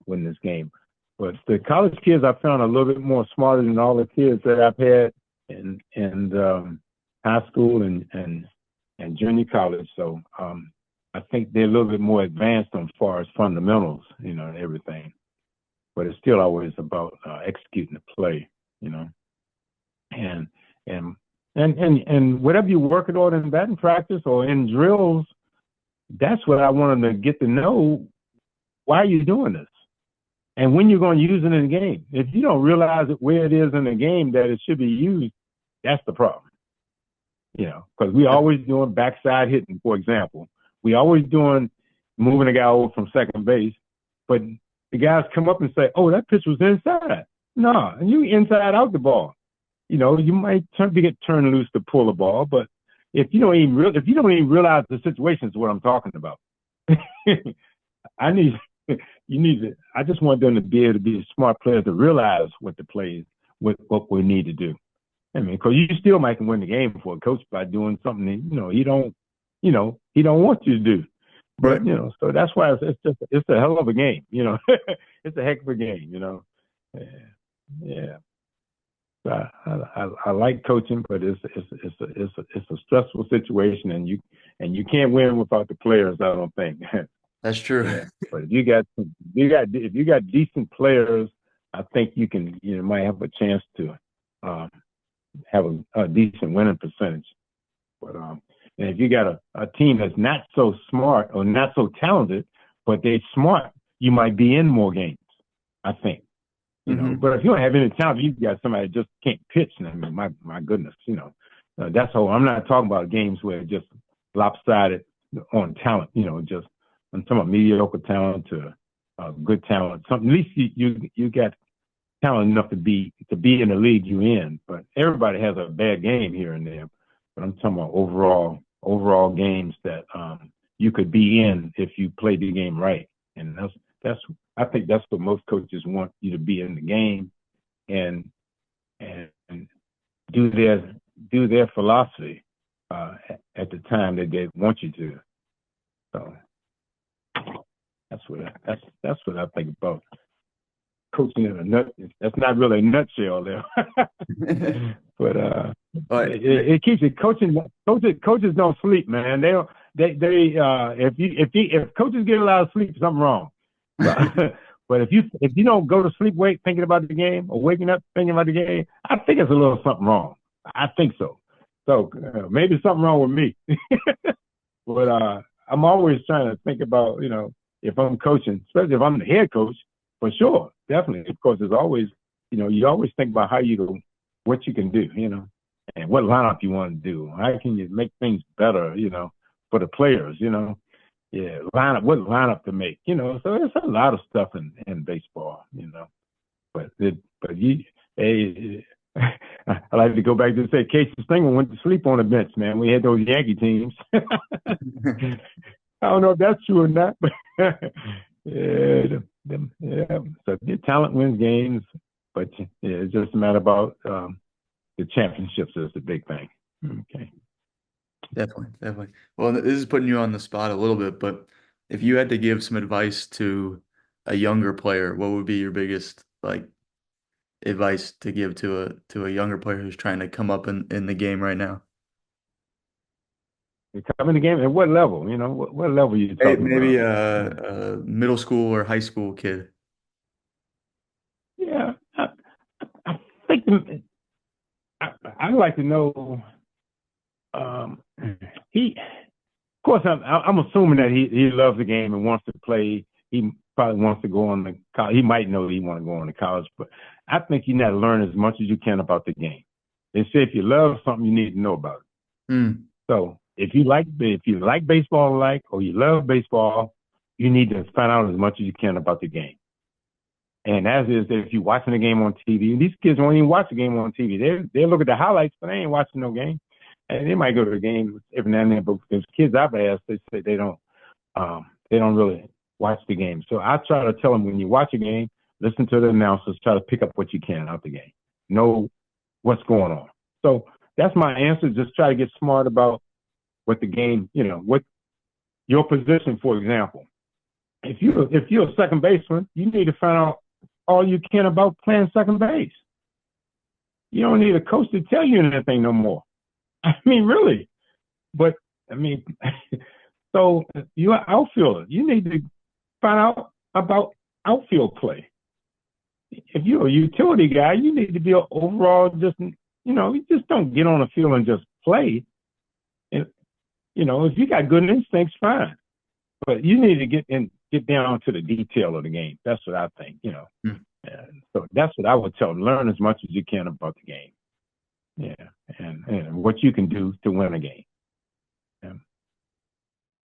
win this game. But the college kids, I found a little bit more smarter than all the kids that I've had in high school and junior college. So I think they're a little bit more advanced on far as fundamentals, and everything. But it's still always about executing the play, you know, and and and whatever you work it on in batting practice or in drills, that's what I want them to get to know. Why are you doing this? And when you're going to use it in the game. If you don't realize it where it is in the game that it should be used, that's the problem. Because we Yep. always doing backside hitting, for example. We always doing moving a guy over from second base, but the guys come up and say, "Oh, that pitch was inside." No, and you inside out the ball. You might get turned loose to pull the ball, but if you don't even realize the situation is what I'm talking about. I need you need to. I just want them to be able to be a smart player to realize what the plays, what we need to do. I mean, because you still might win the game for a coach by doing something that, he don't want you to do. Right. But so that's why it's a hell of a game. It's a heck of a game. Yeah, yeah. So I like coaching, but it's a stressful situation, and you can't win without the players. I don't think. That's true. Yeah, but if you got decent players, I think you might have a chance to um, have a decent winning percentage. But and if you got a team that's not so smart or not so talented, but they're smart, you might be in more games. I think. Hmm. But if you don't have any talent, you got somebody that just can't pitch. And I mean, my goodness, that's whole. I'm not talking about games where it's just lopsided. on talent. Just I'm talking about mediocre talent to good talent. At least you got talent enough to be in the league you in. But everybody has a bad game here and there. But I'm talking about overall games that you could be in if you played the game right. And that's I think that's what most coaches want you to be in the game and and do their philosophy at the time that they want you to. So that's what I think about coaching in a nut. That's not really a nutshell there, but But it keeps it coaching. Coaches don't sleep, man. If coaches get a lot of sleep, something wrong. But, but if you don't go to sleep thinking about the game or waking up thinking about the game, I think it's a little something wrong. I think so. So maybe something wrong with me. But I'm always trying to think about, if I'm coaching, especially if I'm the head coach, for sure, definitely. Of course, there's always, you always think about what you can do, and what lineup you want to do. How can you make things better, for the players, Yeah, what lineup to make, So there's a lot of stuff in baseball, Hey, I like to go back to say Casey Stengel went to sleep on the bench, man. We had those Yankee teams. I don't know if that's true or not, but yeah, yeah. So the talent wins games, but yeah, it's just a matter about the championships is the big thing. Okay. definitely, definitely. Well, this is putting you on the spot a little bit, but if you had to give some advice to a younger player, what would be your biggest like advice to give to a younger player who's trying to come up in the game right now? You come in the game at what level? What level are you talking Maybe about? a middle school or high school kid. Yeah, I think I'd like to know. Um, of course, I'm assuming that he loves the game and wants to play. He probably wants to go on the college. He might know he want to go on to college, but I think you need to learn as much as you can about the game. They say if you love something, you need to know about it. Mm. So if you like baseball, or you love baseball, you need to find out as much as you can about the game. And as is, if you're watching the game on TV, these kids won't even watch the game on TV. They look at the highlights, but they ain't watching no game. And they might go to the game every now and then, but there's kids I've asked, they say they don't really watch the game. So I try to tell them when you watch a game, listen to the announcers, try to pick up what you can out the game, know what's going on. So that's my answer. Just try to get smart about what the game, what your position, for example. If you're a second baseman, you need to find out all you can about playing second base. You don't need a coach to tell you anything no more. I mean, really. But I mean, so you're an outfielder. You need to find out about outfield play. If you're a utility guy, you need to be an overall you just don't get on the field and just play. And, if you got good instincts, fine. But you need to get down to the detail of the game. That's what I think, Mm. And so that's what I would tell them. Learn as much as you can about the game. Yeah. And what you can do to win a game.